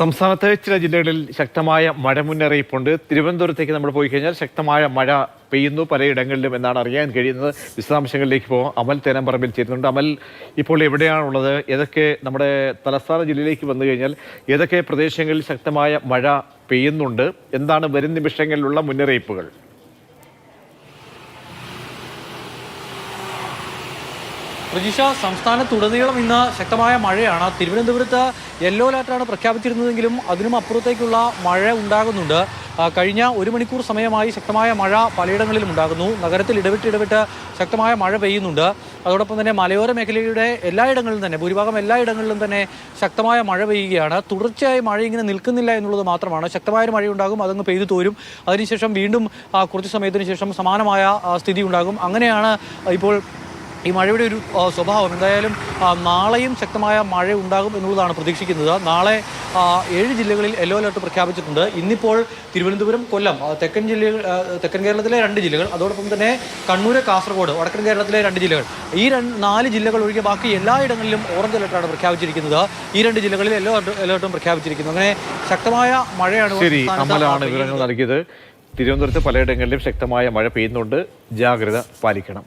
സംസ്ഥാനത്തെ ചില ജില്ലകളിൽ ശക്തമായ മഴ മുന്നറിയിപ്പുണ്ട്. തിരുവനന്തപുരത്തേക്ക് നമ്മൾ പോയി കഴിഞ്ഞാൽ ശക്തമായ മഴ പെയ്യുന്നു പലയിടങ്ങളിലും എന്നാണ് അറിയാൻ കഴിയുന്നത്. വിശദാംശങ്ങളിലേക്ക് പോകാം. അമൽ തേനമ്പറമ്പിൽ ചേരുന്നുണ്ട്. അമൽ, ഇപ്പോൾ എവിടെയാണുള്ളത്? ഏതൊക്കെ നമ്മുടെ തലസ്ഥാന ജില്ലയിലേക്ക് വന്നു കഴിഞ്ഞാൽ ഏതൊക്കെ പ്രദേശങ്ങളിൽ ശക്തമായ മഴ പെയ്യുന്നുണ്ട്? എന്താണ് വരും നിമിഷങ്ങളിലുള്ള മുന്നറിയിപ്പുകൾ? പ്രജിഷ, സംസ്ഥാനത്തുടനീളം ഇന്ന് ശക്തമായ മഴയാണ്. തിരുവനന്തപുരത്ത് യെല്ലോ അലർട്ടാണ് പ്രഖ്യാപിച്ചിരുന്നതെങ്കിലും അതിനും അപ്പുറത്തേക്കുള്ള മഴ ഉണ്ടാകുന്നുണ്ട്. കഴിഞ്ഞ 1 മണിക്കൂർ സമയമായി ശക്തമായ മഴ പലയിടങ്ങളിലും ഉണ്ടാകുന്നു. നഗരത്തിൽ ഇടവിട്ട് ശക്തമായ മഴ പെയ്യുന്നുണ്ട്. അതോടൊപ്പം തന്നെ മലയോര മേഖലയുടെ എല്ലായിടങ്ങളിലും തന്നെ ഭൂരിഭാഗം എല്ലായിടങ്ങളിലും തന്നെ ശക്തമായ മഴ പെയ്യുകയാണ്. തുടർച്ചയായി മഴ ഇങ്ങനെ നിൽക്കുന്നില്ല എന്നുള്ളത് മാത്രമാണ്. ശക്തമായ മഴയുണ്ടാകും, അതങ്ങ് പെയ്തു തോരും. അതിനുശേഷം വീണ്ടും കുറച്ച് സമയത്തിന് ശേഷം സമാനമായ സ്ഥിതി ഉണ്ടാകും. അങ്ങനെയാണ് ഇപ്പോൾ ഈ മഴയുടെ ഒരു സ്വഭാവം. എന്തായാലും നാളെയും ശക്തമായ മഴ ഉണ്ടാകും എന്നുള്ളതാണ് പ്രതീക്ഷിക്കുന്നത്. നാളെ 7 ജില്ലകളിൽ യെല്ലോ അലർട്ട് പ്രഖ്യാപിച്ചിട്ടുണ്ട്. ഇന്നിപ്പോൾ തിരുവനന്തപുരം, കൊല്ലം, തെക്കൻ കേരളത്തിലെ 2 ജില്ലകൾ, അതോടൊപ്പം തന്നെ കണ്ണൂർ, കാസർഗോഡ്, വടക്കൻ കേരളത്തിലെ 2 ജില്ലകൾ, ഈ 4 ജില്ലകൾ ഒഴികെ ബാക്കി എല്ലായിടങ്ങളിലും ഓറഞ്ച് അലർട്ടാണ് പ്രഖ്യാപിച്ചിരിക്കുന്നത്. ഈ 2 ജില്ലകളിൽ യെല്ലോ അലർട്ടും പ്രഖ്യാപിച്ചിരിക്കുന്നു. അങ്ങനെ ശക്തമായ മഴയാണ് വിവരങ്ങൾ നൽകിയത്. തിരുവനന്തപുരത്ത് പലയിടങ്ങളിലും ശക്തമായ മഴ പെയ്യുന്നുണ്ട്. ജാഗ്രത പാലിക്കണം.